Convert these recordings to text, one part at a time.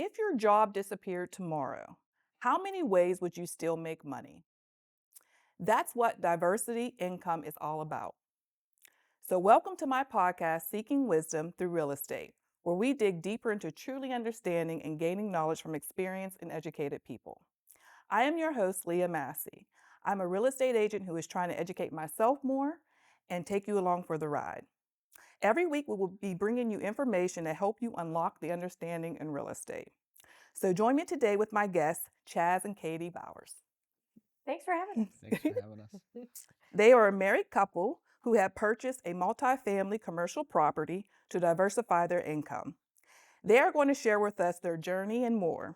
If your job disappeared tomorrow, how many ways would you still make money? That's what diversity income is all about. So, welcome to my podcast, Seeking Wisdom Through Real Estate, where we dig deeper into truly understanding and gaining knowledge from experienced and educated people. I am your host, Leah Massey. I'm a real estate agent who is trying to educate myself more and take you along for the ride. Every week, we will be bringing you information to help you unlock the understanding in real estate. So join me today with my guests, Chaz and Katie Bowers. Thanks for having Thanks for having us. They are a married couple who have purchased a multifamily commercial property to diversify their income. They are going to share with us their journey and more.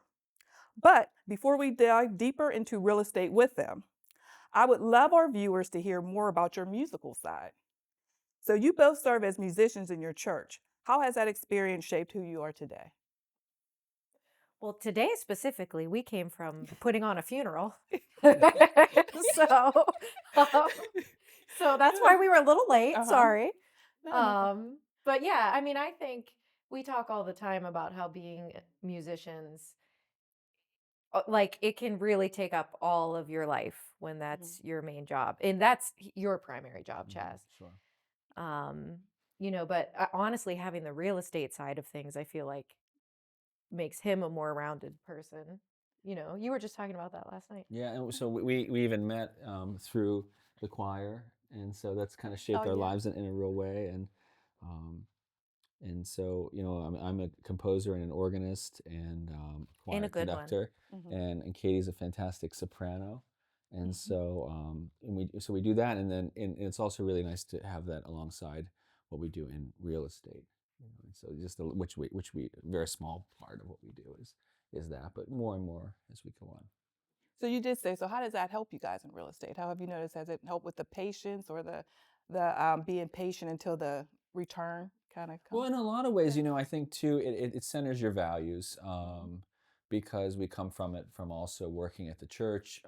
But before we dive deeper into real estate with them, I would love our viewers to hear more about your musical side. So you both serve as musicians in your church. How has that experience shaped who you are today? Well, today specifically, we came from putting on a funeral. Um, so that's why we were a little late. Sorry. But yeah, I mean, I think we talk all the time about how being musicians, like it can really take up all of your life when that's your main job. And that's your primary job, Chaz. Sure. Um, but honestly, having the real estate side of things, I feel like makes him a more rounded person. You were just talking about that last night. Yeah, and so we even met through the choir, and so that's kind of shaped our lives in a real way. And so I'm a composer and an organist and choir And a good one. conductor, and Katie's a fantastic soprano. And so we do that, and it's also really nice to have that alongside what we do in real estate. And so just which we a very small part of what we do is that, but more and more as we go on. So you did say, so how does that help you guys in real estate? How have you noticed? Has it helped with the patience or the being patient until the return kind of comes? Well, in a lot of ways, I think too, it centers your values, because we come from also working at the church.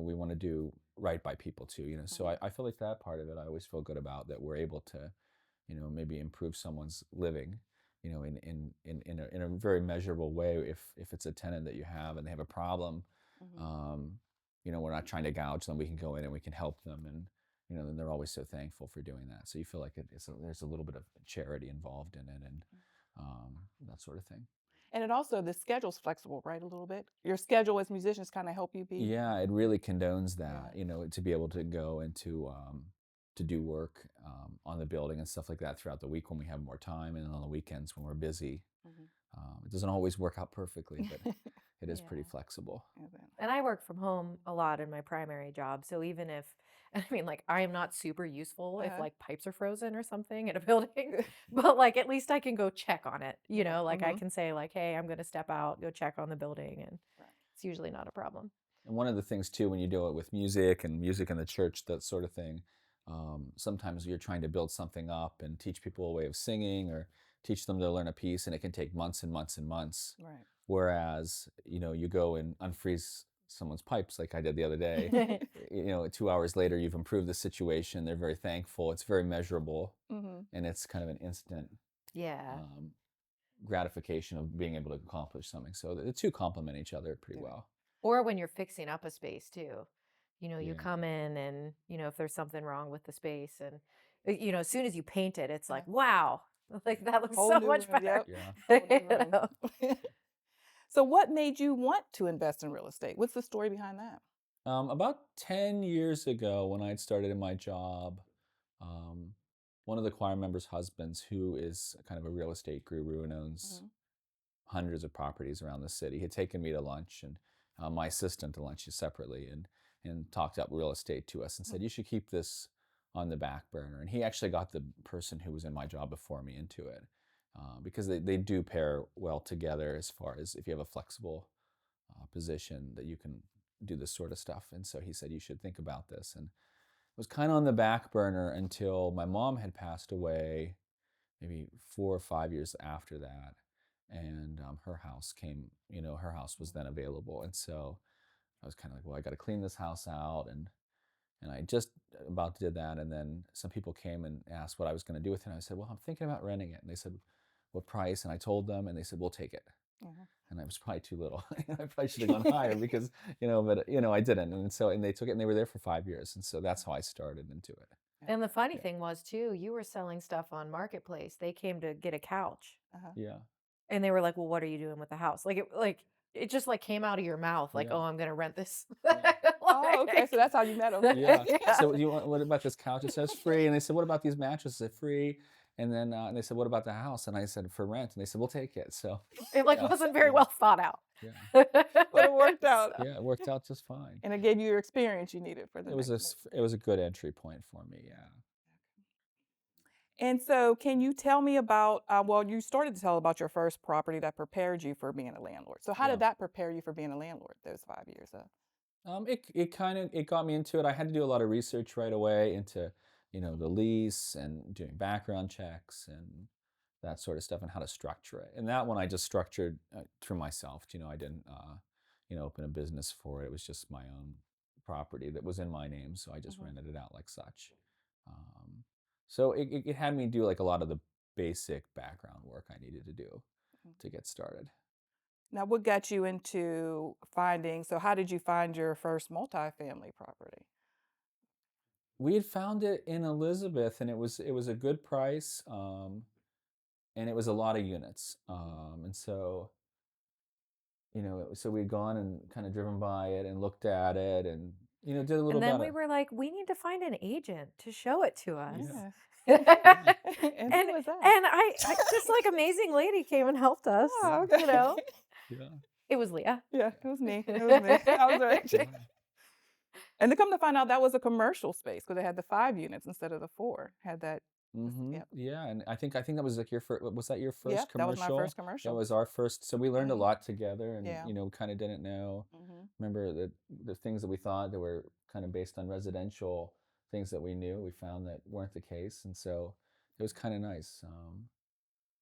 We want to do right by people too. So I feel like that part of it, I always feel good about that we're able to, maybe improve someone's living, in a very measurable way. If it's a tenant that you have and they have a problem, we're not trying to gouge them. We can go in and we can help them, and then they're always so thankful for doing that. So you feel like there's a little bit of charity involved in it, and that sort of thing. And it also, the schedule's flexible, right? A little bit. Your schedule as musicians kind of help you be. Yeah, it really condones that, to be able to go and to do work on the building and stuff like that throughout the week when we have more time, and on the weekends when we're busy. It doesn't always work out perfectly, but it is pretty flexible. And I work from home a lot in my primary job. So even if, I mean, like, I am not super useful if like pipes are frozen or something in a building, but like at least I can go check on it. Like I can say like, hey, I'm going to step out, go check on the building, and it's usually not a problem. And one of the things too, when you do it with music in the church, that sort of thing, sometimes you're trying to build something up and teach people a way of singing or teach them to learn a piece, and it can take months and months and months. Right. Whereas, you go and unfreeze someone's pipes like I did the other day. 2 hours later, you've improved the situation. They're very thankful. It's very measurable, and it's kind of an instant gratification of being able to accomplish something. So the two complement each other pretty well. Or when you're fixing up a space too. You come in and, if there's something wrong with the space, and, as soon as you paint it, it's like, wow, like that looks so much better. Yeah. So what made you want to invest in real estate? What's the story behind that? About 10 years ago, when I'd started in my job, one of the choir members' husbands, who is kind of a real estate guru and owns hundreds of properties around the city, had taken me to lunch, and my assistant to lunch separately, and talked up real estate to us and said, you should keep this on the back burner. And he actually got the person who was in my job before me into it, because they do pair well together as far as if you have a flexible position that you can do this sort of stuff. And so he said, you should think about this. And it was kind of on the back burner until my mom had passed away, maybe 4 or 5 years after that. And her house was then available. And so I was kind of like, well, I got to clean this house out. And I just about did that. And then some people came and asked what I was going to do with it. And I said, well, I'm thinking about renting it. And they said, what price? And I told them, and they said, we'll take it. Mhm. And I was probably too little. I probably should have gone higher because, but I didn't. And they took it, and they were there for 5 years. And so that's how I started into it. And the funny Yeah. thing was too, you were selling stuff on Marketplace. They came to get a couch. Uh-huh. Yeah. And they were like, "Well, what are you doing with the house?" It just like came out of your mouth like, Yeah. "Oh, I'm going to rent this." Yeah. Oh, okay. So that's how you met them. Yeah. Yeah. So what about this couch? It says free. And they said, what about these mattresses? It free. And then and they said, what about the house? And I said, for rent. And they said, we'll take it. So It like yeah. wasn't very Yeah. well thought out. Yeah. But it worked out. Yeah. It worked out just fine. And it gave you your experience you needed for the It was next. it was a good entry point for me. Yeah. And so, can you tell me about? Well, you started to tell about your first property that prepared you for being a landlord. So, how Yeah. did that prepare you for being a landlord? Those 5 years of. It got me into it. I had to do a lot of research right away into, the lease and doing background checks and that sort of stuff and how to structure it. And that one I just structured through myself. I didn't, open a business for it. It was just my own property that was in my name, so I just Mhm. rented it out like such. Um, so it had me do like a lot of the basic background work I needed to do to get started. Now, what got you into finding? So, how did you find your first multifamily property? We had found it in Elizabeth, and it was a good price, and it was a lot of units, and so so we'd gone and kind of driven by it and looked at it, and did a little And then about we it. were like, "We need to find an agent to show it to us." Yeah, Yeah. yeah, And And who was that? this like amazing lady came and helped us, Oh, yeah, okay. yeah, It was Leah. Yeah, it was me. It was me. I was right. yeah. And to come to find out, that was a commercial space because they had the 5 units instead of the four. Had that. Yep. Yeah, and I think that was like your first. Was that your first Yep. That was my first commercial? That commercial. was our first. So we learned a Mhm. lot together, and Yeah. kind of didn't know. Mhm. Remember the things that we thought that were kind of based on residential things that we knew, we found that weren't the case, and so it was kind of nice.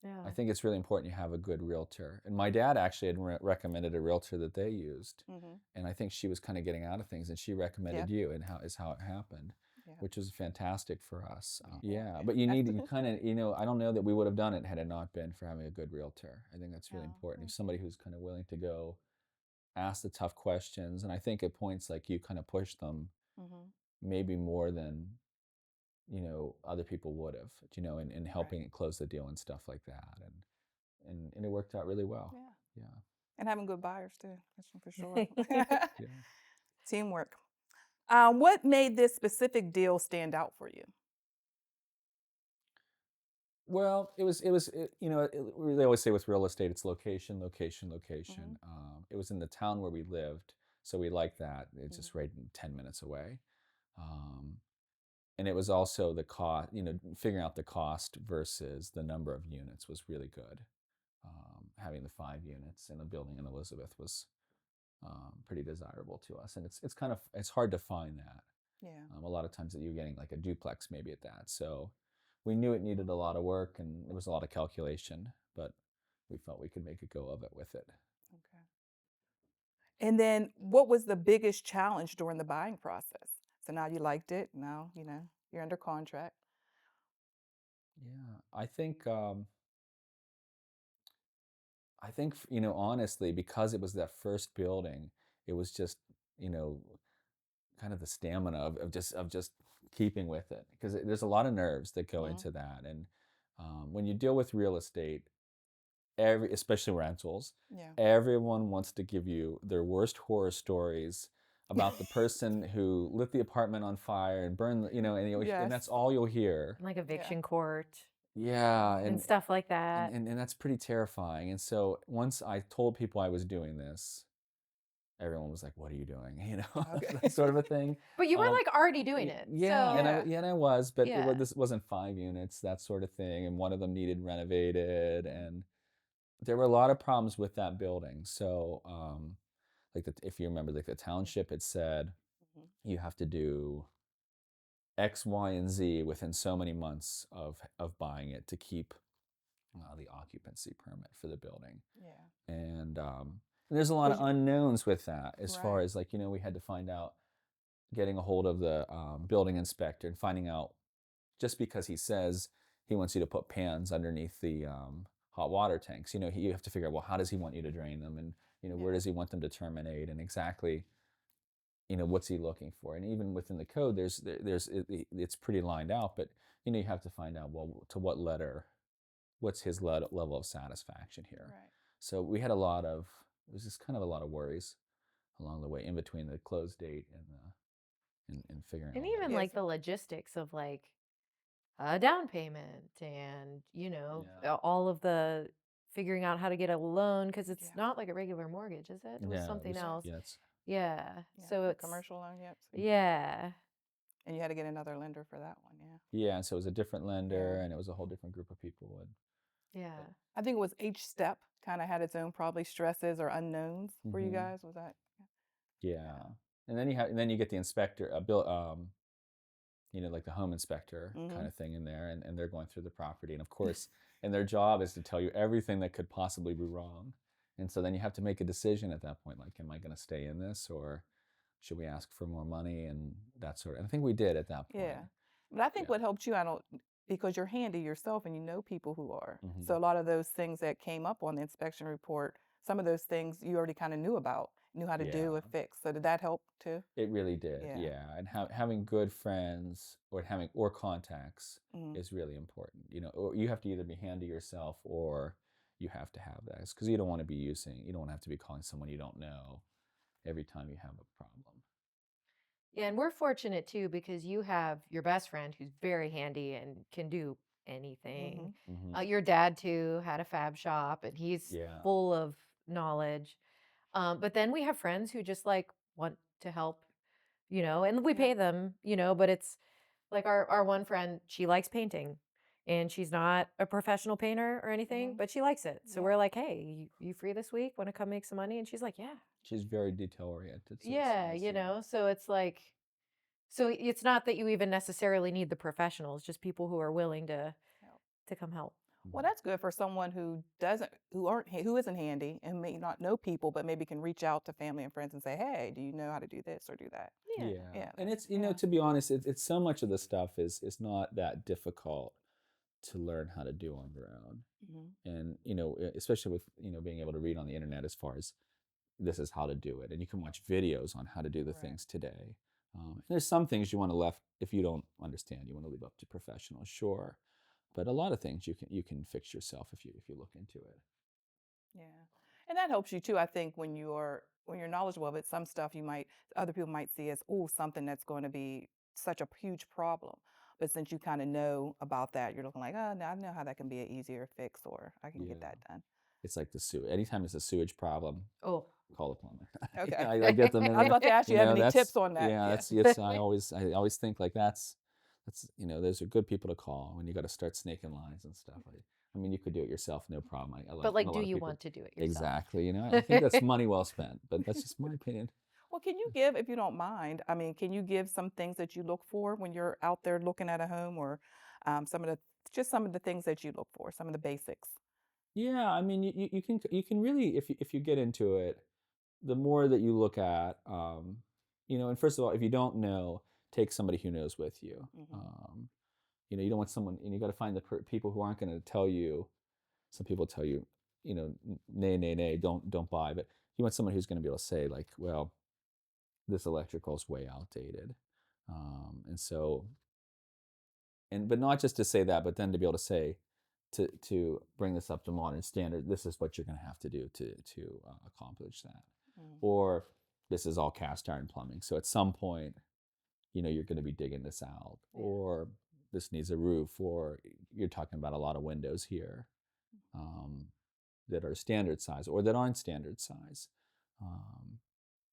Yeah. I think it's really important you have a good realtor. And my dad actually had recommended a realtor that they used, Mhm. and I think she was kind of getting out of things, and she recommended Yep. you, and how it happened, Yeah. which was fantastic for us. Yeah. Yeah, but you kind of I don't know that we would have done it had it not been for having a good realtor. I think that's really Yeah. important. If somebody who's kind of willing to go ask the tough questions, and I think at points like you kind of push them Mhm. maybe more than other people would have, in Right. helping it close the deal and stuff like that, and it worked out really well. Yeah. Yeah. And having good buyers too. That's for sure. Yeah. Teamwork. What made this specific deal stand out for you? Well, they always say with real estate, it's location, location, location. Mhm. It was in the town where we lived, so we liked that. It's Mhm. just right 10 minutes away. Um, and it was also the cost, figuring out the cost versus the number of units was really good. Having the 5 units in a building in Elizabeth was pretty desirable to us, and it's hard to find that. Yeah. A lot of times that you're getting like a duplex maybe at that. So we knew it needed a lot of work and there was a lot of calculation, but we felt we could make a go of it with it. Okay. And then what was the biggest challenge during the buying process? So now you liked it. Now, you're under contract. Yeah, I think honestly, because it was that first building, it was just you know kind of the stamina of just keeping with it, because there's a lot of nerves that go Mhm. into that. And when you deal with real estate, especially rentals, Yeah. everyone wants to give you their worst horror stories about the person who lit the apartment on fire and burned, and that's Yes. all you'll hear. Like Yeah. eviction court Yeah, Mhm. and and stuff like and that. and, and that's pretty terrifying. And so once I told people I was doing this, everyone was like, "What are you doing?" Okay. That sort of a thing. But you were Um, like already doing it. yeah, and So, Yeah. I was, but yeah. this wasn't 5 units, that sort of thing, and one of them needed renovated, and there were a lot of problems with that building. So, like if you remember, like the township had said, Mhm. you have to do X, Y, and Z within so many months of buying it to keep the occupancy permit for the building. Yeah. And there's a lot of 'Cause unknowns with that, as far right. as like we had to find out, getting a hold of the building inspector and finding out, just because he says he wants you to put pans underneath the hot water tanks. You have to figure out, well, how does he want you to drain them, and where does he want them to terminate, and exactly what's he looking for. And even within the code, it's pretty lined out, but you have to find out, well, to what letter, what's his level of satisfaction here. Right. So we had it was just kind of a lot of worries along the way in between the close date and figuring And all that even out. like the logistics of like a down payment and, Yeah. all of the figuring out how to get a loan, because it's Yeah. not like a regular mortgage, is it? It was Yeah, something else. yeah, it's Yeah. Yeah, So the it's commercial loan, yep. yeah. And you had to get another lender for that one, yeah. yeah, and so it was a different lender, Yeah. and it was a whole different group of people. And Yeah. I think it was each step kind of had its own probably stresses or unknowns for you guys. Was that? yeah, and then you get the inspector, bill, like the home inspector kind of thing in there, and they're going through the property, and of course, and their job is to tell you everything that could possibly be wrong, and so then you have to make a decision at that point, like, am I going to stay in this, or should we ask for more money, and that sort of. And I think we did at that point. Yeah. But I think Yeah. what helped you, I don't, because you're handy yourself and you know people who are. Mhm. So a lot of those things that came up on the inspection report, some of those things you already kind of knew about, knew how to do Yeah. or fix. So did that help too? It really did, Yeah. yeah. And having good friends or contacts Mhm. is really important. Or you have to either be handy yourself, or you have to have that, because you don't want to have to be calling someone you don't know every time you have a problem. Yeah, and we're fortunate too because you have your best friend who's very handy and can do anything. Mhm. Your dad too had a fab shop and he's Yeah. full of knowledge. But then we have friends who just like want to help, and we Yeah. pay them, but it's like our one friend, she likes painting and she's not a professional painter or anything, Mhm. but she likes it. So Yeah. we're like, hey, you free this week? Want to come make some money? And she's like, yeah. She's very detail oriented, so it's Yeah, nice. Yeah. so it's like, so it's not that you even necessarily need the professionals, just people who are willing to Help. come help. Well, that's good for someone who doesn't, who isn't handy and may not know people, but maybe can reach out to family and friends and say, "Hey, do you know how to do this or do that?" Yeah. Yeah. Yeah. And it's, Yeah. to be honest, it's so much of the stuff is not that difficult to learn how to do on your own. Mhm. And, especially with, being able to read on the internet, as far as this is how to do it. And you can watch videos on how to do the Right. things today. There's some things you want to left, if you don't understand, you want to leave up to professionals, sure. But a lot of things you can fix yourself if you look into it. Yeah. And that helps you too, I think, when you're knowledgeable of it, some stuff other people might see as, oh, something that's going to be such a huge problem. But since you kind of know about that, you're looking like, oh, no, I know how that can be an easier fix or I can Yeah. get that done. It's like the sewer. Anytime it's a sewage problem, Oh. call the plumber. Okay. I get them in I was there. about to ask you, have any That's tips on that? yeah. Yeah. I always think like that's those are good people to call when you got to start snaking lines and stuff. I mean, you could do it yourself, no problem. I But love like, a do lot of you people. want to do it yourself? Exactly. I think that's money well spent, but that's just my opinion. Well, can you give, if you don't mind, I mean, can you give some things that you look for when you're out there looking at a home or some of the things that you look for, some of the basics? Yeah, I mean, you can really, if you get into it, the more that you look at, and first of all, if you don't know, take somebody who knows with you. Hmm. You don't want someone, and you got to find the people who aren't going to tell you. Some people tell you, nay, nay, nay, don't buy. But you want someone who's going to be able to say, like, well, this electrical is way outdated, and so, but not just to say that, but then to be able to say, to bring this up to modern standard, this is what you're going to have to do to accomplish that, Mm. or this is all cast iron plumbing. So at some point, you're going to be digging this out, Yeah. or this needs a roof, or you're talking about a lot of windows here. That are standard size or that aren't standard size.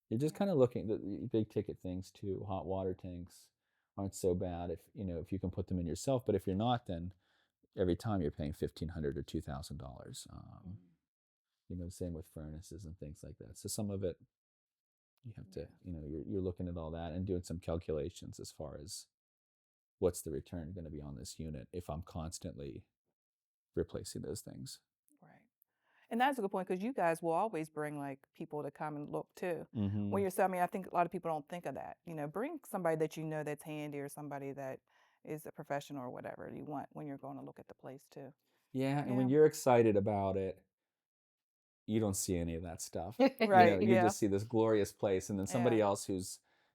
You're just Yeah. kind of looking at the big ticket things too. Hot water tanks aren't so bad if you can put them in yourself. But if you're not, then every time you're paying $1,500 or $2,000. Same with furnaces and things like that. So some of it you have to, you're looking at all that and doing some calculations as far as what's the return going to be on this unit if I'm constantly replacing those things. Right. And that's a good point because you guys will always bring like people to come and look too. Mm-hmm. When you're selling, I mean, I think a lot of people don't think of that. Bring somebody that you know that's handy or somebody that is a professional or whatever you want when you're going to look at the place too. Yeah, and when Yeah. you're excited about it, you don't see any of that stuff. Right. You Yeah. just see this glorious place, and then Yeah. somebody else who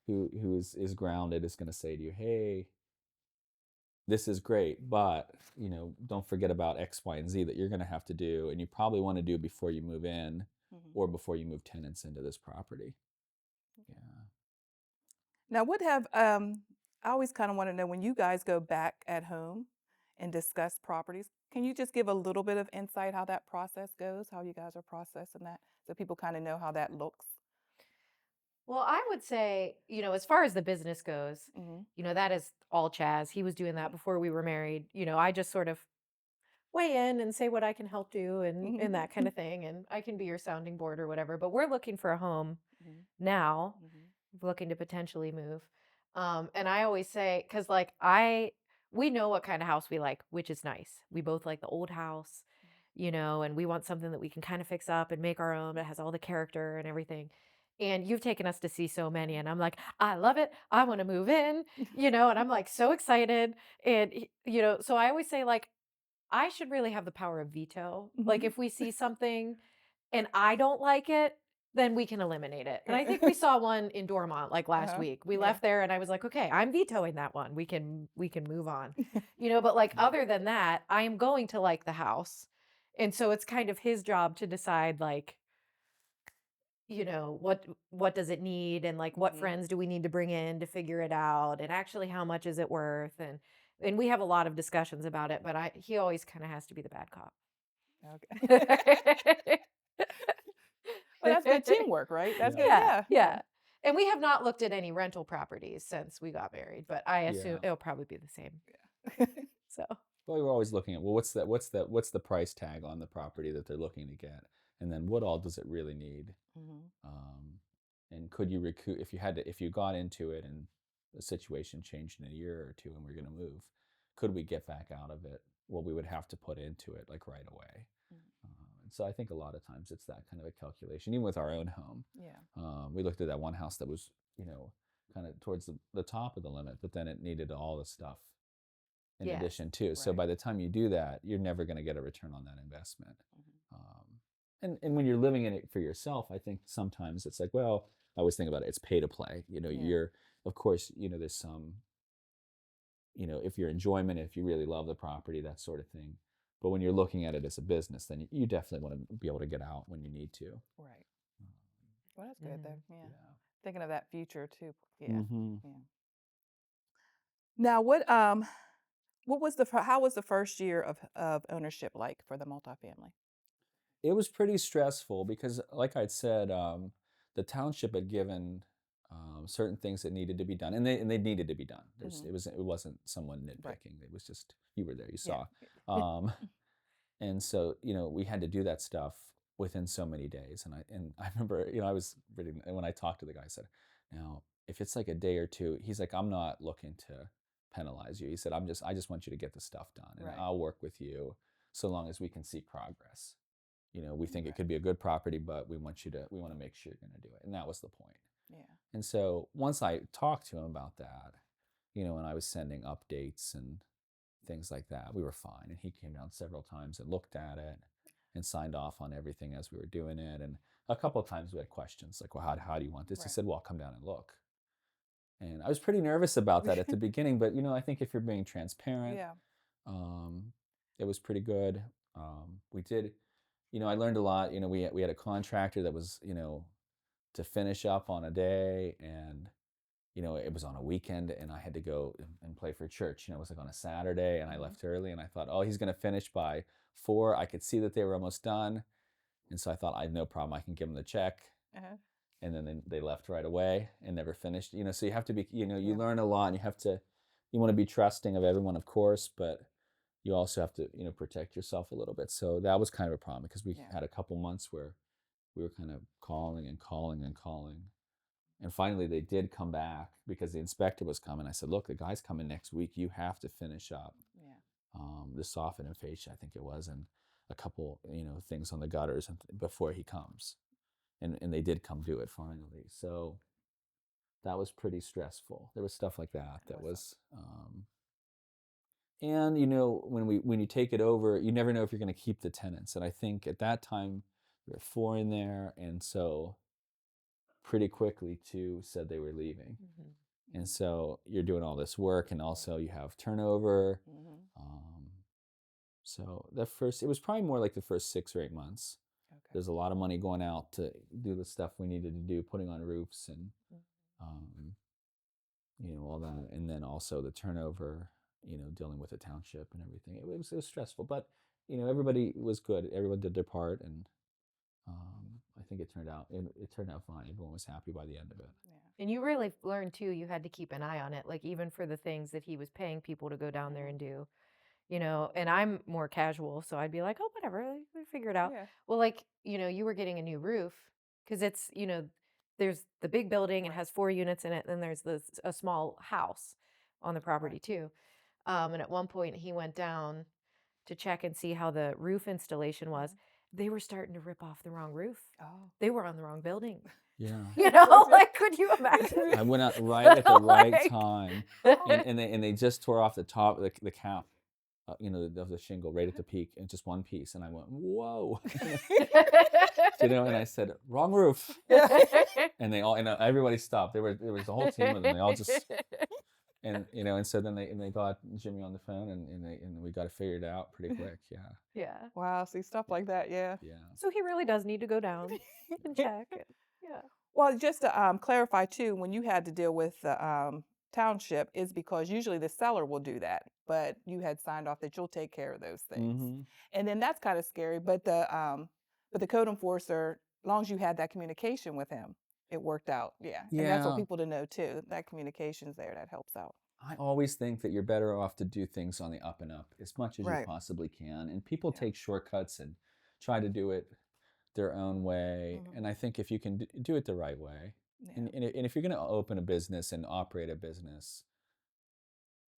is grounded is going to say to you, "Hey, this is great, but don't forget about X, Y, and Z that you're going to have to do, and you probably want to do before you move in, Mhm. or before you move tenants into this property." Okay. Yeah. Now, I always kind of want to know when you guys go back at home and discuss properties, can you just give a little bit of insight how that process goes, how you guys are processing that so people kind of know how that looks? Well, I would say, as far as the business goes, Mhm. that is all Chaz. He was doing that before we were married. I just sort of weigh in and say what I can help do and that kind of thing. And I can be your sounding board or whatever. But we're looking for a home Mhm. now, Mhm. looking to potentially move. And I always say, because we know what kind of house we like, which is nice. We both like the old house, and we want something that we can kind of fix up and make our own that has all the character and everything. And you've taken us to see so many, and I'm like, I love it. I want to move in, and I'm like so excited. And, so I always say, like, I should really have the power of veto. Like, Mhm. if we see something and I don't like it, then we can eliminate it. And I think we Yeah. saw one in Dormont like last Uh-huh. week. We Yeah. left there and I was like, "Okay, I'm vetoing that one. We can move on." But like other than that, I am going to like the house. And so it's kind of his job to decide like, what does it need and like what Mhm. friends do we need to bring in to figure it out and actually how much is it worth and we have a lot of discussions about it, but he always kind of has to be the bad cop. Okay. Well, that's good teamwork, right? That's Yeah. good. Yeah, Yeah. Yeah. yeah. And we have not looked at any rental properties since we got married, but I assume Yeah. it'll probably be the same. Yeah. So, Well, we're always looking at, well, what's the price tag on the property that they're looking to get, and then what all does it really need, Mhm. um, and could you recoup if you got into it and the situation changed in a year or two and we're going to move, could we get back out of it? Well, we would have to put into it like right away. Mhm. And so I think a lot of times it's that kind of a calculation. Even with our own home, Yeah. we looked at that one house that was kind of towards the top of the limit, but then it needed all the stuff in yes. addition too. So Right. by the time you do that, you're never going to get a return on that investment. Mhm. And when you're living in it for yourself, I think sometimes it's like, well, I always think about it. It's pay to play. Yeah. You're, of course, there's some, if your enjoyment, if you really love the property, that sort of thing. But when you're looking at it as a business, then you definitely want to be able to get out when you need to. Right. Well, that's good though. Mhm. Yeah. Yeah. Thinking of that future too. Yeah. Hmm. Yeah. Now, what was how was the first year of ownership like for the multifamily? It was pretty stressful because, like I'd said, the township had given certain things that needed to be done, and they needed to be done. Mhm. It wasn't someone Right. nitpicking. It was just you were there, you Yeah. saw, and so we had to do that stuff within so many days. And I remember I was reading, and when I talked to the guy, I said, now if it's like a day or two, he's like, I'm not looking to penalize you. He said, I just want you to get the stuff done, and Right. I'll work with you so long as we can see progress. We think it Okay. could be a good property, but we want to make sure you're going to do it. And that was the point. Yeah. And so once I talked to him about that, and I was sending updates and things like that, we were fine. And he came down several times and looked at it and signed off on everything as we were doing it. And a couple of times we had questions like, well, how do you want this? He Right. said, well, I'll come down and look. And I was pretty nervous about that at the beginning, but I think if you're being transparent, Yeah. um, it was pretty good. We did, I learned a lot. We had a contractor that was, to finish up on a day, and it was on a weekend, and I had to go and play for church. It was like on a Saturday, and I Mhm. left early, and I thought, oh, he's going to finish by 4. I could see that they were almost done, and so I thought, I had no problem. I can give them the check. Uh-huh. And then they left right away and never finished. So you have to be, you Yeah. learn a lot, and you want to be trusting of everyone, of course, but you also have to, protect yourself a little bit. So that was kind of a problem because we Yeah. had a couple months where we were kind of calling and calling and calling. And finally they did come back because the inspector was coming. I said, look, the guy's coming next week. You have to finish up Yeah. the soffit and fascia, I think it was, and a couple, things on the gutters before he comes. And they did come do it finally. So that was pretty stressful. There was stuff like that It that was was, And when you take it over, you never know if you're going to keep the tenants. And I think at that time there were 4 in there, and so pretty quickly 2 said they were leaving. And so you're doing all this work, and also you have turnover. So it was probably more like the first 6 or 8 months. Okay. There's a lot of money going out to do the stuff we needed to do, putting on roofs and all that, and then also the turnover, dealing with the township and everything. It was stressful, but everybody was good. Everyone did their part, and I think it turned out fine. Everyone was happy by the end of it. Yeah. And you really learned too, you had to keep an eye on it, like even for the things that he was paying people to go down there and do, and I'm more casual, so I'd be like, oh, whatever, we figure it out. Yeah. Well, like, you were getting a new roof because it's, there's the big building, it Right. has 4 units in it, and then there's a small house on the property Right. too. And at one point he went down to check and see how the roof installation was. They were starting to rip off the wrong roof. Oh. They were on the wrong building. Yeah. Like, could you imagine? I went out right at the right Like- time, and they just tore off the top, the cap, of the shingle right at the peak, and just one piece. And I went, whoa, and I said, wrong roof. And everybody stopped. There was a whole team of them. They all just, and so then they got Jimmy on the phone, and we got it figured out pretty quick. Yeah. Yeah. Wow. See, stuff like that. Yeah. Yeah. So he really does need to go down and check. Yeah. Well, just to clarify too, when you had to deal with the township, is because usually the seller will do that, but you had signed off that you'll take care of those things, and then that's kind of scary. But the code enforcer, as long as you had that communication with him, it worked out. Yeah, and that's what Yeah. people to know too. That communication's there. That helps out. I always think that you're better off to do things on the up and up as much as you Right. possibly can. And people Yeah. take shortcuts and try to do it their own way. And I think if you can do it the right way, Yeah. and if you're going to open a business and operate a business,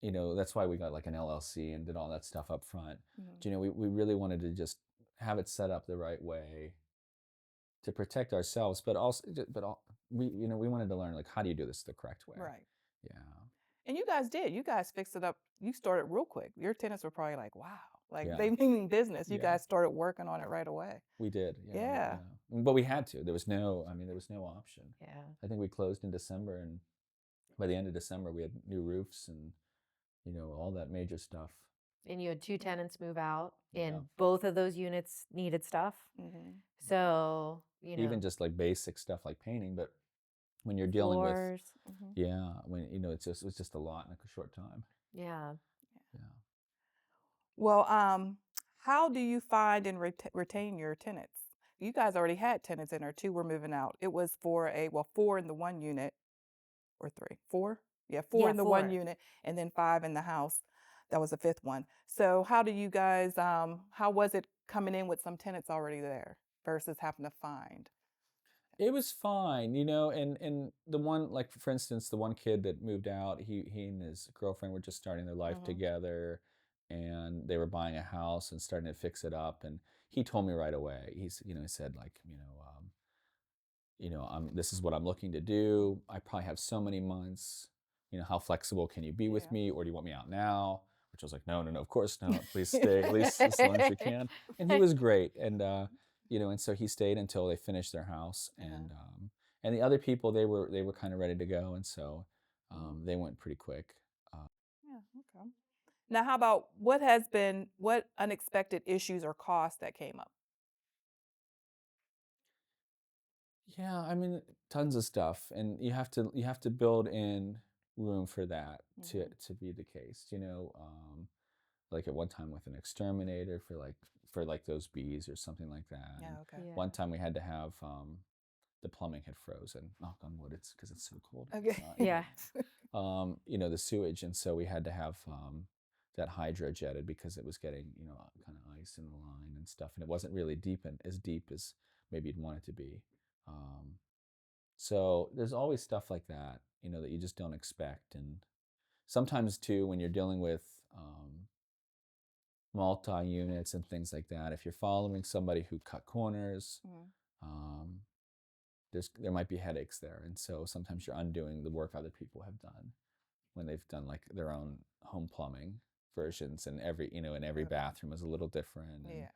that's why we got like an LLC and did all that stuff up front. We really wanted to just have it set up the right way to protect ourselves, but also, we wanted to learn, like, how do you do this the correct way? Right. Yeah. And you guys did. You guys fixed it up. You started real quick. Your tenants were probably like, wow, like Yeah. they mean business. You Yeah. guys started working on it right away. We did. Yeah. But we had to. There was no option. Yeah. I think we closed in December, and by the end of December, we had new roofs and, all that major stuff. And you had 2 tenants move out, and Yeah. both of those units needed stuff. So, Even just like basic stuff like painting, but when you're dealing floors. with, when, it was just a lot in a short time. Yeah. Yeah. Well, how do you find and retain your tenants? You guys already had tenants in, or 2 were moving out. It was 4 in the 1 unit, or 3, 4? Yeah, 4 Yeah, in the 1 4. unit, and then 5 in the house. That was the 5th one. So how do you guys, how was it coming in with some tenants already there versus having to find? It was fine, and the one, like, for instance, the one kid that moved out, he and his girlfriend were just starting their life together, and they were buying a house and starting to fix it up. And he told me right away, he said, like, this is what I'm looking to do. I probably have so many months. How flexible can you be with Yeah. me, or do you want me out now? Which I was like, no, of course not. Please stay at least as long as you can. And he was great, and and so he stayed until they finished their house, and the other people, they were kind of ready to go, and so they went pretty quick. Yeah, okay. Now, how about what unexpected issues or costs that came up? Yeah, I mean, tons of stuff, and you have to build in room for that to be the case. Like at one time with an exterminator for those bees or something like that. Yeah, And okay. Yeah. one time we had to have the plumbing had frozen. Knock on wood, it's because it's so cold. Okay. outside. Yeah. The sewage, and so we had to have that hydro jetted because it was getting kind of ice in the line and stuff, and it wasn't really deep and as deep as maybe you'd want it to be. So there's always stuff like that, that you just don't expect. And sometimes too, when you're dealing with multi-units and things like that, if you're following somebody who cut corners, there might be headaches there. And so sometimes you're undoing the work other people have done when they've done like their own home plumbing. versions, and every Okay. bathroom is a little different, and Yeah.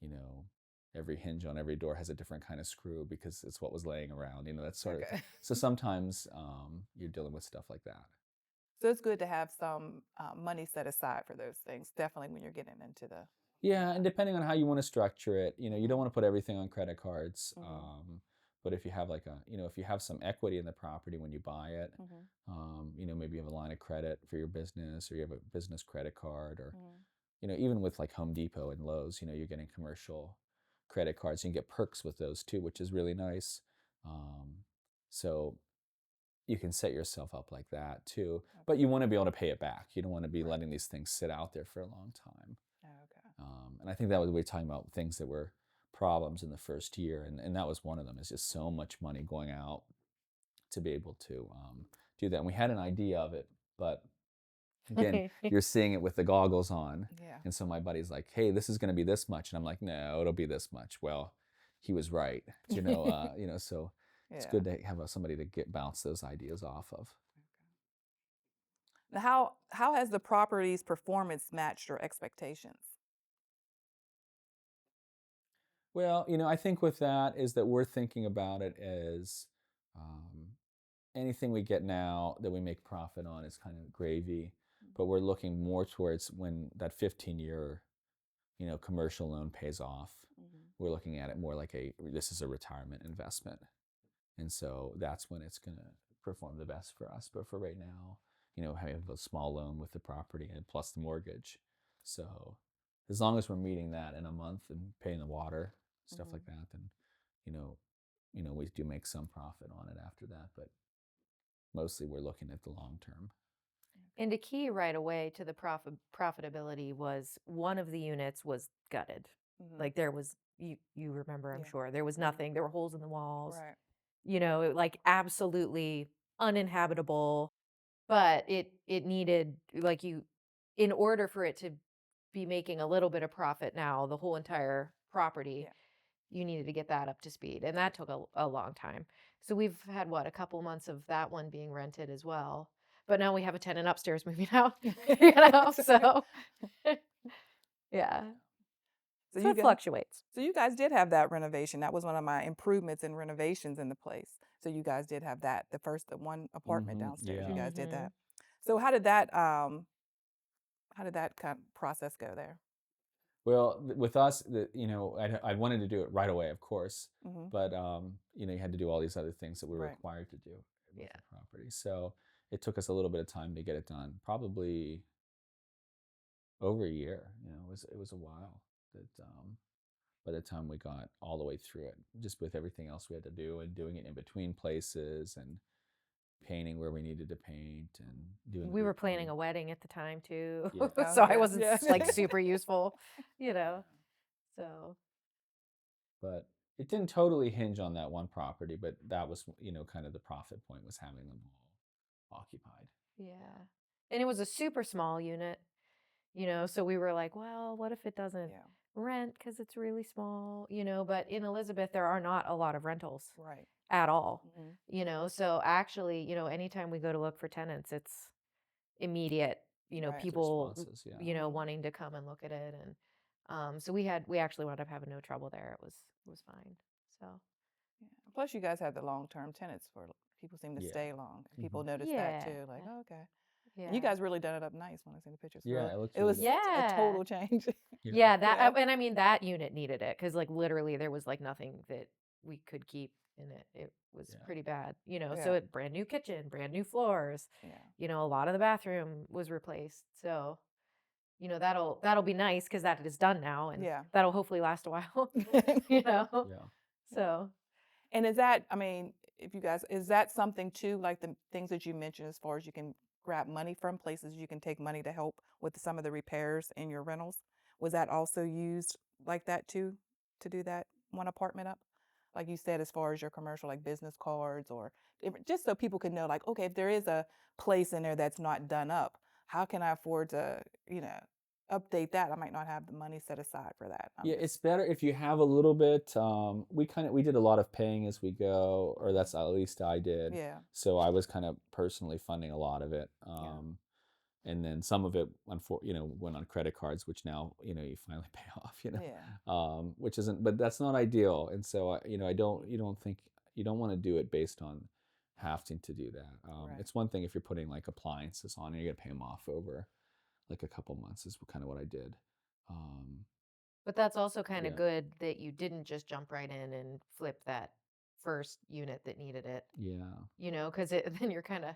you know every hinge on every door has a different kind of screw because it's what was laying around. That's sort of Okay. so sometimes you're dealing with stuff like that. So it's good to have some money set aside for those things, definitely when you're getting into the. Yeah, and Yeah. depending on how you want to structure it, you don't Mhm. want to put everything on credit cards. Mhm. But if you have if you have some equity in the property when you buy it, Mhm. maybe you have a line of credit for your business, or you have a business credit card, or Mhm. even with like Home Depot and Lowe's, you're getting commercial credit cards. You can get perks with those too, which is really nice. Um, so you can set yourself up like that too. But Okay. you want to be able to pay it back. You don't want to be Right. letting these things sit out there for a long time. Okay. And I think that was we were talking about things that were problems in the first year, and that was one of them. Is just so much money going out to be able to do that. And we had an idea of it, but again, you're seeing it with the goggles on. Yeah. And so my buddy's like, "Hey, this is going to be this much," and I'm like, "No, it'll be this much." Well, he was right. So it's Yeah. good to have somebody to get bounce those ideas off of. Now, how has the property's performance matched your expectations? Well, I think with that is that we're thinking about it as um, anything we get now that we make profit on is kind of gravy, but we're looking more towards when that 15-year, commercial loan pays off. Mhm. We're looking at it more like this is a retirement investment. And so that's when it's going to perform the best for us. But for right now, I have a small loan with the property and plus the mortgage. So as long as we're meeting that in a month and paying the water, stuff Mhm. like that, then, you know, we do make some profit on it after that. But mostly we're looking at the long term. And a key right away to the profitability was one of the units was gutted. Mhm. Like there was you remember, I'm Yeah. sure. There was Mhm. nothing. There were holes in the walls. Right. Like absolutely uninhabitable, but it needed like you in order for it to be making a little bit of profit now, the whole entire property, Yeah. you needed to get that up to speed. And that took a long time. So we've had what, a couple months of that one being rented as well. But now we have a tenant upstairs moving out, so yeah. So So you it guys, fluctuates. so you guys did have that renovation. That was one of my improvements and renovations in the place. So you guys did have that. The one apartment downstairs, you Yeah. guys did that. Mhm. So how did that kind of process go there? Well, with us, I wanted to do it right away, of course, Mhm. but you had to do all these other things that we were Right. required to do with Yeah. the property. So it took us a little bit of time to get it done, probably over a year. It was a while that by the time we got all the way through it, just with everything else we had to do and doing it in between places and painting where we needed to paint and doing the We were planning roofing. a wedding at the time too. Yeah. Oh, So I okay. wasn't Yeah. like super useful, you know. So But it didn't totally hinge on that one property, but that was, kind of the profit point was having them all occupied. yeah. And it was a super small unit, so we were like, well, what if it doesn't Yeah. rent because it's really small, but in Elizabeth there are not a lot of rentals Right. at all, Mhm. so actually, anytime we go to look for tenants, it's immediate, Right. It's people, responses, yeah. Mhm. wanting to come and look at it. And so we actually wound up having no trouble there. It was fine. So Yeah. Plus, you guys have the long-term tenants for people seem to Yeah. stay long. Hmm. People notice that yeah, too. Like, oh, okay. And you yeah, guys really done it up nice when I seen the pictures. Yeah, Really, it looks it really was good. a yeah, total change. Yeah. yeah. Yeah. And I mean that unit needed it because like literally there was like nothing that we could keep in it. It was Yeah. pretty bad, so Yeah. it brand new kitchen, brand new floors, Yeah. a lot of the bathroom was replaced. So that'll be nice because that is done now, and Yeah. that'll hopefully last a while. you know Yeah. Yeah. so And is that, I mean, if you guys, is that something too, like the things that you mentioned as far as you can grab money from places you can take money to help with some of the repairs in your rentals? Was that also used like that too, to do that one apartment up? Like you said, as far as your commercial, like business cards or just so people can know, like, okay, if there is a place in there that's not done up, how can I afford to, you know, update that? I might not have the money set aside for that. I'm Yeah, just, it's better if you have a little bit. We did a lot of paying as we go, or mhm. that's at least I did. Yeah, So I was kind of personally funding a lot of it. yeah. and then some of it went on credit cards, which now you finally pay off, Yeah. which isn't, but that's not ideal. And so I don't you don't think you don't want to do it based on having to do that. Right. It's one thing if you're putting like appliances on and you're gonna pay them off over like a couple months is kind of what I did. Um, But that's also kind of yeah, good that you didn't just jump right in and flip that first unit that needed it, yeah. because then you're kind of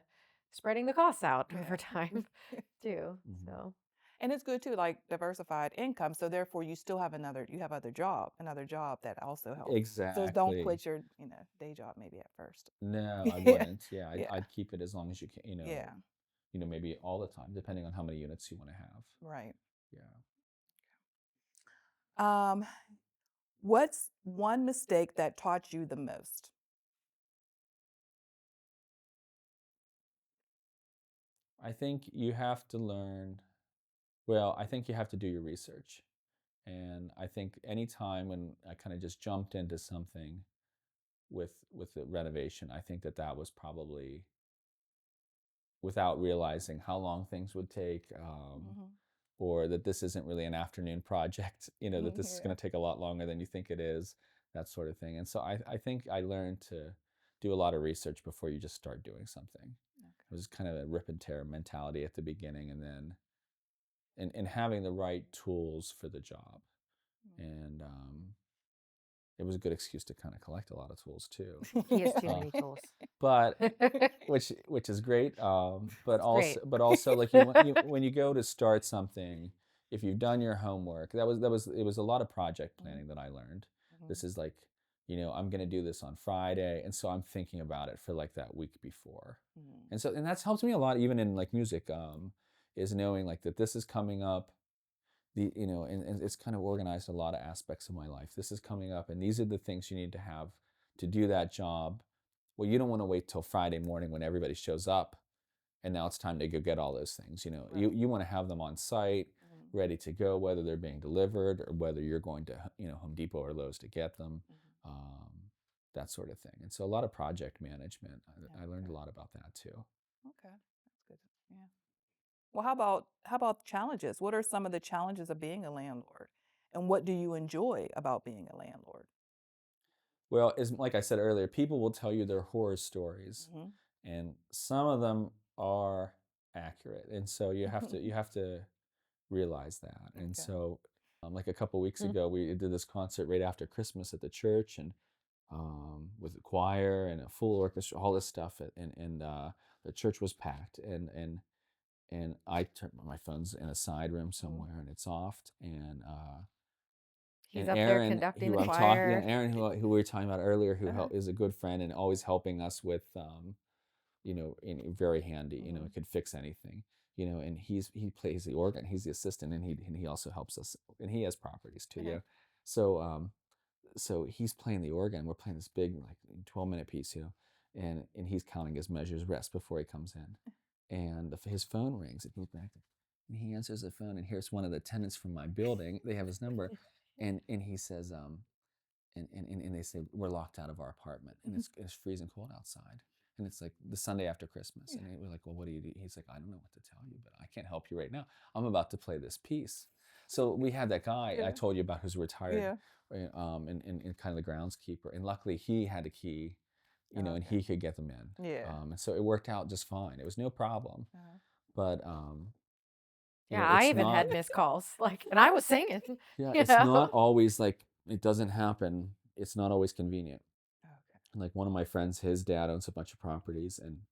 spreading the costs out over Yeah. time too. Mhm. So, And it's good too, like diversified income. So therefore you still have you have another job that also helps. So don't Exactly. quit your, day job maybe at first. No, I Yeah. wouldn't. Yeah, Yeah. I'd keep it as long as you can, Yeah. maybe all the time, depending on how many units you want to have. Right. Yeah. Um, what's one mistake that taught you the most? I think you have to learn, well, I think you have to do your research. And I think any time when I kind of just jumped into something with the renovation, I think that was probably without realizing how long things would take, Mhm. or that this isn't really an afternoon project, that this is Yeah. going to take a lot longer than you think it is, that sort of thing. And so I think I learned to do a lot of research before you just start doing something. It was kind of a rip and tear mentality at the beginning, and then and having the right tools for the job. And it was a good excuse to kind of collect a lot of tools too. he has Yeah. too many tools. But It's which is great. But great. also like you want you when you go to start something, if you've done your homework, it was a lot of project Mhm. planning that I learned. Mhm. This is like, I'm gonna do this on Friday, and so I'm thinking about it for like that week before, Mhm. and that's helped me a lot even in like music. Is knowing like that this is coming up, and it's kind of organized a lot of aspects of my life. This is coming up, and these are the things you need to have to do that job. Well, you don't want to wait till Friday morning when everybody shows up, and now it's time to go get all those things. Right. You want to have them on site, Mhm. ready to go, whether they're being delivered or whether you're going to Home Depot or Lowe's to get them, Mhm. um, that sort of thing. And so a lot of project management. I learned a Okay. lot about that too. Okay. That's good. Yeah. Well, how about challenges? What are some of the challenges of being a landlord? And what do you enjoy about being a landlord? Well, as like I said earlier, people will tell you their horror stories, Mhm. and some of them are accurate, and so you have to realize that. And Okay. so, like a couple weeks ago, we did this concert right after Christmas at the church, and with a choir and a full orchestra, all this stuff, and the church was packed, and I turned my phone's in a side room Mhm. somewhere, and it's off, He's and up there Aaron, conducting who the I'm talking, choir. Aaron, who we were talking about earlier, Uh-huh. is a good friend and always helping us with, and very handy. Mhm. Could fix anything. And he plays the organ. He's the assistant, and he also helps us, and he has properties too. Uh-huh. So so he's playing the organ. We're playing this big like 12-minute piece, and he's counting his measures rest before he comes in, and his phone rings, and he's back there, and he answers the phone, and here's one of the tenants from my building. They have his number, and he says, and they say we're locked out of our apartment, and it's freezing cold outside, and it's like the Sunday after Christmas, Yeah. and we're like, well, what do you do? He's like, I don't know what to tell you, but I can't help you right now. I'm about to play this piece. So we had that guy I Yeah. told you about who's retired, Yeah. and kind of the groundskeeper, and luckily he had a key, and Okay. he could get them in, Yeah. and so it worked out just fine. It was no problem, Uh-huh. but Yeah, I it's even not. had missed calls, and I was singing, Yeah, you it's not know. always like it doesn't happen. It's not always convenient. Okay. Like one of my friends, his dad owns a bunch of properties, and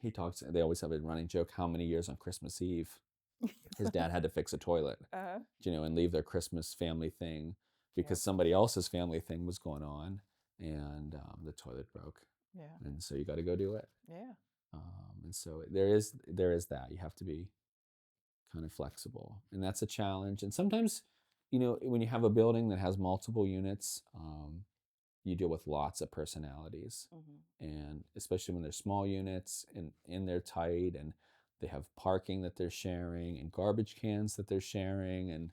they always have a running joke how many years on Christmas Eve his dad had to fix a toilet, Uh-huh. and leave their Christmas family thing Yep. because somebody else's family thing was going on, and the toilet broke, Yeah. and so you got to go do it. Yeah. And so there is that you have to be kind of flexible, and that's a challenge. And sometimes, when you have a building that has multiple units, you deal with lots of personalities, Mhm. and especially when they're small units and they're tight, and they have parking that they're sharing and garbage cans that they're sharing and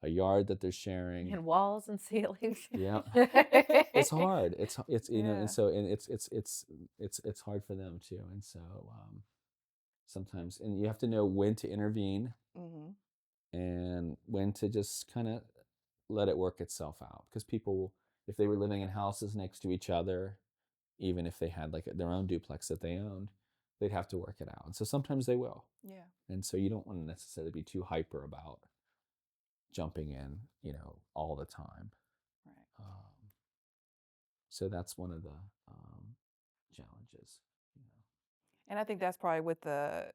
a yard that they're sharing. And walls and ceilings. Yeah. It's hard. And Yeah. so and it's hard for them too. And so sometimes, and you have to know when to intervene Mhm. and when to just kind of let it work itself out. Because people, if they were living in houses next to each other, even if they had like their own duplex that they owned, they'd have to work it out. And so sometimes they will. Yeah. And so you don't want to necessarily be too hyper about jumping in, all the time. Right. Um, so that's one of the challenges. You know. And I think that's probably what the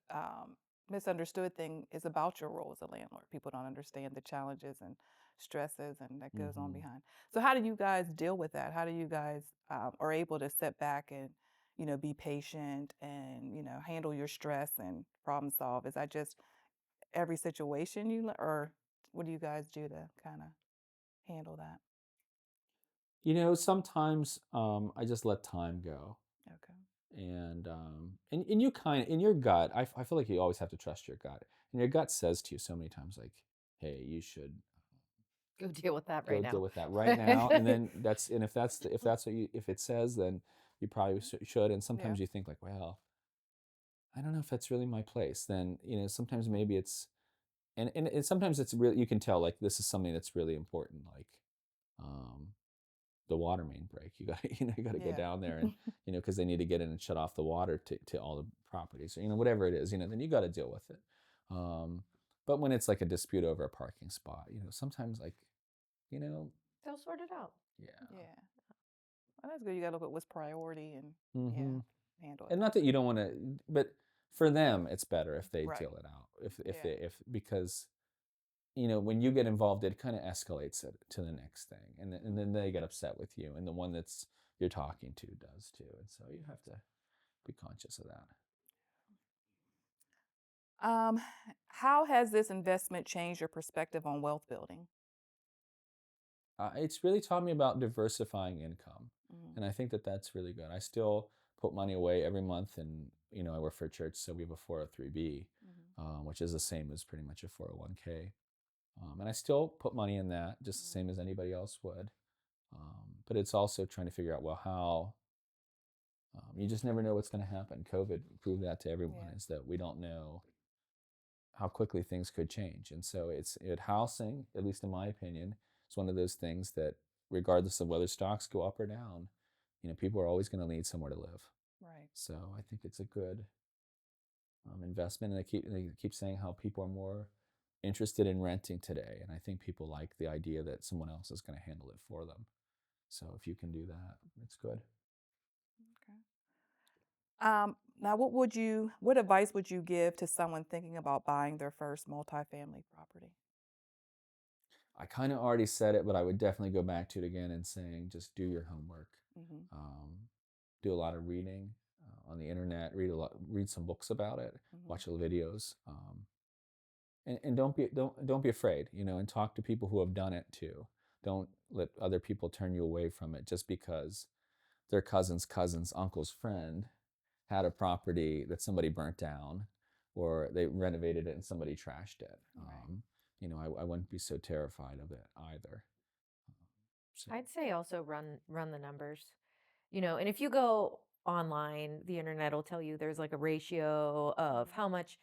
misunderstood thing is about your role as a landlord. People don't understand the challenges and stresses and that goes on Mm-hmm. behind. So how do you guys deal with that? How do you guys are able to step back and be patient and handle your stress and problem solve? Is that just every situation or what do you guys do to kind of handle that? Sometimes I just let time go. Okay. And you kind of in your gut, I feel like you always have to trust your gut, and your gut says to you so many times like, hey, you should Go deal with that right go deal now. with that right now. And then if that's what if it says, then you probably should. And Yeah. sometimes you think like, well, I don't know if that's really my place. Then sometimes maybe it's and sometimes it's really, you can tell like this is something that's really important, like um the water main break. You got you got to go Yeah. down there, and because they need to get in and shut off the water to all the properties, or whatever it is, then you got to deal with it. um but when it's like a dispute over a parking spot, sometimes like you know They'll sort it out. yeah. Yeah. Well, that's good. You got to look at what's priority and yeah, Hmm. handle it. And not that you don't want to, but for them it's better if they Right. deal it out, if Yeah. they if because when you get involved, it kind of escalates it to the next thing, and then they get upset with you, and the one that's you're talking to does too, and so you have to be conscious of that. Um, how has this investment changed your perspective on wealth building? It's really taught me about diversifying income, Hmm. and I think that that's really good. I still put money away every month, and I work for a church, so we have a 403b, Hmm. which is the same as pretty much a 401k, and I still put money in that just the same as anybody else would. But it's also trying to figure out, well, how you just never know what's going to happen. COVID proved that to everyone, Yeah. is that we don't know how quickly things could change. And so housing, at least in my opinion, is one of those things that regardless of whether stocks go up or down, people are always going to need somewhere to live. Right. So I think it's a good investment. And they keep saying how people are more interested in renting today. And I think people like the idea that someone else is going to handle it for them. So if you can do that, it's good. Okay. Now, what advice would you give to someone thinking about buying their first multifamily property? I kind of already said it, but I would definitely go back to it again and saying just do your homework. Hmm. Um, do a lot of reading on the internet. Read some books about it. Hmm. Watch the videos, and don't be afraid. And talk to people who have done it too. Don't let other people turn you away from it just because their cousin's uncle's friend had a property that somebody burnt down, or they renovated it and somebody trashed it. Right. I wouldn't be so terrified of it either. So I'd say also run the numbers. And if you go online, the internet will tell you there's like a ratio of Hmm. how much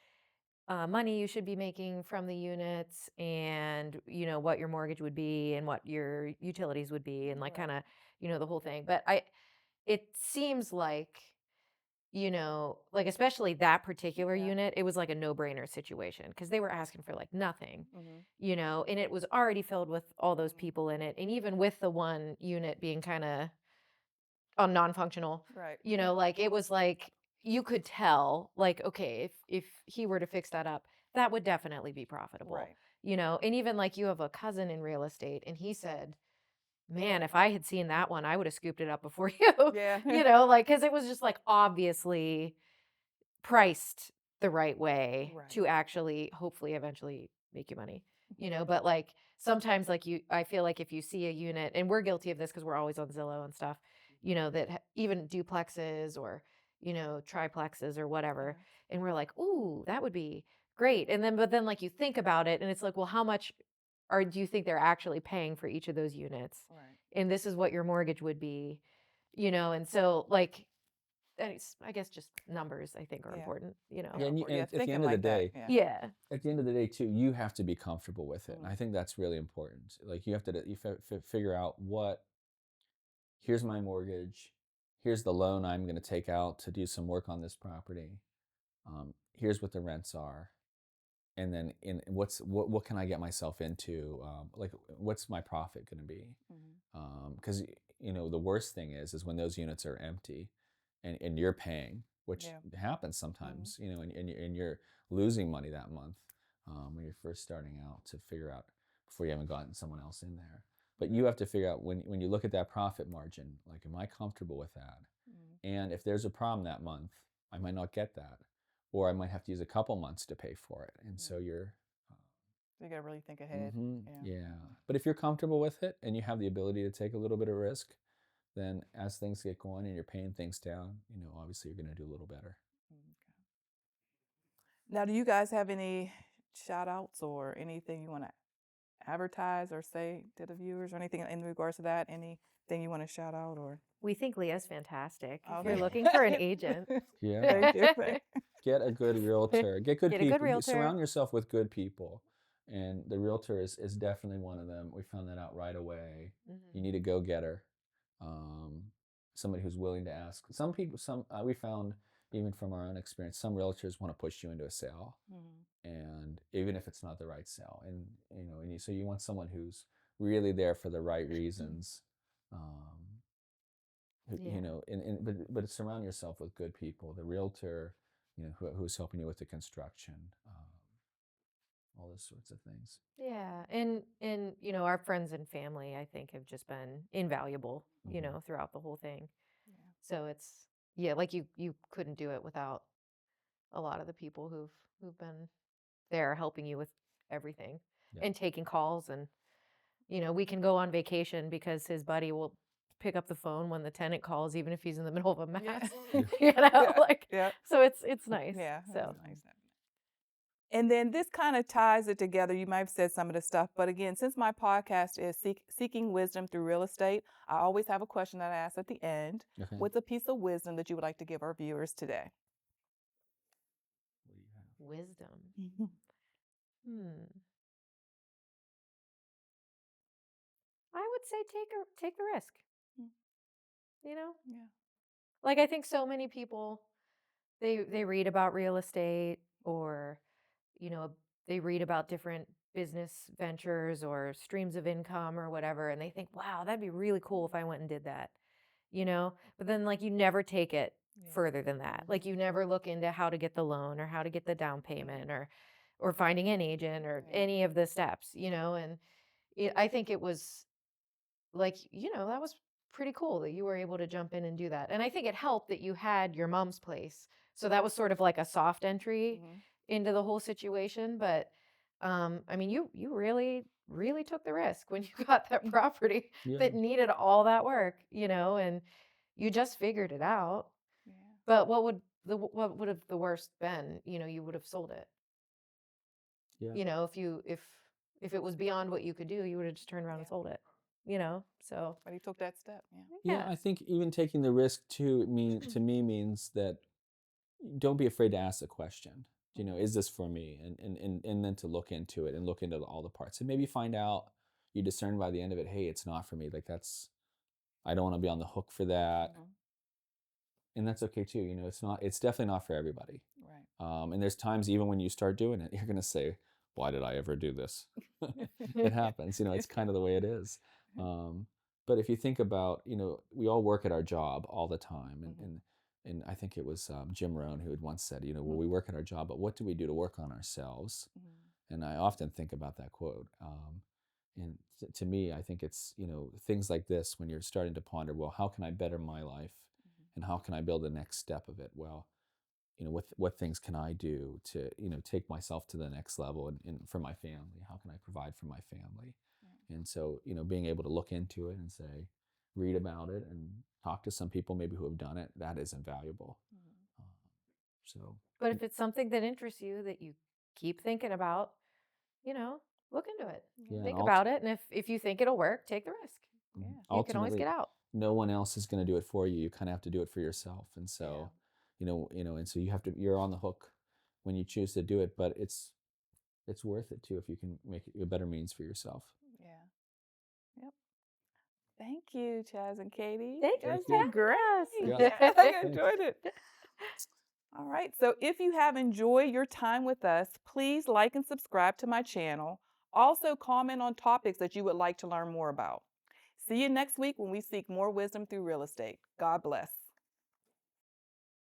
money you should be making from the units, and what your mortgage would be and what your utilities would be, and like kind Right. of the whole thing. But it seems like like especially that particular Yeah. unit, it was like a no-brainer situation because they were asking for like nothing, Hmm. and it was already filled with all those Hmm. people in it. And even with the one unit being kind of on non-functional, Right. like it was like you could tell, like, okay, if he were to fix that up, that would definitely be profitable, Right. and even like you have a cousin in real estate, and he said, man, if I had seen that one, I would have scooped it up before you, Yeah. like, because it was just like obviously priced the right way Right. to actually hopefully eventually make you money. But like sometimes like I feel like if you see a unit, and we're guilty of this because we're always on Zillow and stuff, that even duplexes or triplexes or whatever, Uh-huh. and we're like, ooh, that would be great. And then but then like you think about it and it's like, well, how much do you think they're actually paying for each of those units? Right. And this is what your mortgage would be, and so like I guess just numbers I think are Yeah. important, Yeah, Yeah, and, yeah, at the thinking end of the like that. day, Yeah. Yeah. at the end of the day too, you have to be comfortable with it. And I Mhm. think that's really important. Like you have to figure out here's my mortgage, here's the loan I'm going to take out to do some work on this property. Here's what the rents are, and then what can I get myself into? Like what's my profit going to be? Mhm. Because the worst thing is when those units are empty, and you're paying, which Yeah. happens sometimes. And you're losing money that month when you're first starting out to figure out before you haven't gotten someone else in there. But you have to figure out when you look at that profit margin, like, am I comfortable with that? Mhm. And if there's a problem that month, I might not get that, or I might have to use a couple months to pay for it. And so Yeah. you're You got to really think ahead. Yeah. yeah. But if you're comfortable with it and you have the ability to take a little bit of risk, then as things get going and you're paying things down, obviously you're going to do a little better. Okay. Now, do you guys have any shout outs or anything you want to advertise or say to the viewers or anything in regards to that? Anything you want to shout out or? We think Leah's fantastic. If Okay. you're looking for an agent, Yeah. Thank you. Thank Get a good realtor. Get good Get a good people. realtor. Surround yourself with good people. And the realtor is definitely one of them. We found that out right away. You need a go-getter. Um, Somebody who's willing to ask. Some people, we found, even from our own experience, some realtors want to push you into a sale. Mhm. And even if it's not the right sale, and so you want someone who's really there for the right reasons. Yeah. But surround yourself with good people. The realtor, who's helping you with the construction, all those sorts of things. Yeah. And our friends and family I think have just been invaluable, throughout the whole thing. Yeah. So it's like you couldn't do it without a lot of the people who've been there helping you with everything Yeah. and taking calls. And we can go on vacation because his buddy will pick up the phone when the tenant calls, even if he's in the middle of a Yeah. mass. Yeah. Like, Yeah. so it's nice. Yeah. So That's nice. And then this kind of ties it together. You might have said some of the stuff, but again, since my podcast is Seeking Wisdom Through Real Estate, I always have a question that I ask at the end. Okay. What's a piece of wisdom that you would like to give our viewers today? What do you have? wisdom. Mhm. I would say take the risk. Mm. You know, Yeah. like I think so many people they read about real estate, or you know they read about different business ventures or streams of income or whatever, and they think, wow, that'd be really cool if I went and did that. But then like you never take it Yeah. further than that. Like you never look into how to get the loan or how to get the down payment, or finding an agent or Yeah. any of the steps. And I think it was like, that was pretty cool that you were able to jump in and do that. And I think it helped that you had your mom's place. So that was sort of like a soft entry Mhm. into the whole situation. But I mean, you really, really took the risk when you got that property Yeah. that needed all that work, and you just figured it out. Yeah. But what would have the worst been? You would have sold it. Yeah. If it was beyond what you could do, you would have just turned around and Yeah. sold it. So But he took that step. Yeah. Yeah, I think even taking the risk too to me means that don't be afraid to ask the question. Is this for me? And then to look into it and look into all the parts and maybe find out you discern by the end of it, hey, it's not for me. Like I don't want to be on the hook for that. Mhm. And that's okay too. It's definitely not for everybody. Right. And there's times even when you start doing it, you're going to say, why did I ever do this? It happens, it's kind of the way it is. But if you think about, we all work at our job all the time. And I think it was Jim Rohn who had once said, well, we work at our job, but what do we do to work on ourselves? Mhm. And I often think about that quote. And to me, I think it's, things like this, when you're starting to ponder, well, how can I better my life? And how can I build the next step of it? Well, what things can I do to, take myself to the next level and for my family? How can I provide for my family? Yeah. And so, being able to look into it and say, read about it and talk to some people maybe who have done it, that is invaluable. Mhm. So, but if it's something that interests you that you keep thinking about, you know, look into it. yeah, Think about it, and if you think it'll work, take the risk. Yeah. You can always get out. no one else is going to do it for you. You kind of have to do it for yourself. And so, and so you're on the hook when you choose to do it, but it's worth it too if you can make it a better means for yourself. Yeah. Yep. Thank you, Chaz and Katie. Thank You you guys for did great. having us. Yeah. I enjoyed it. All right. So if you have enjoyed your time with us, please like and subscribe to my channel. Also, comment on topics that you would like to learn more about. See you next week when we seek more wisdom through real estate. God bless.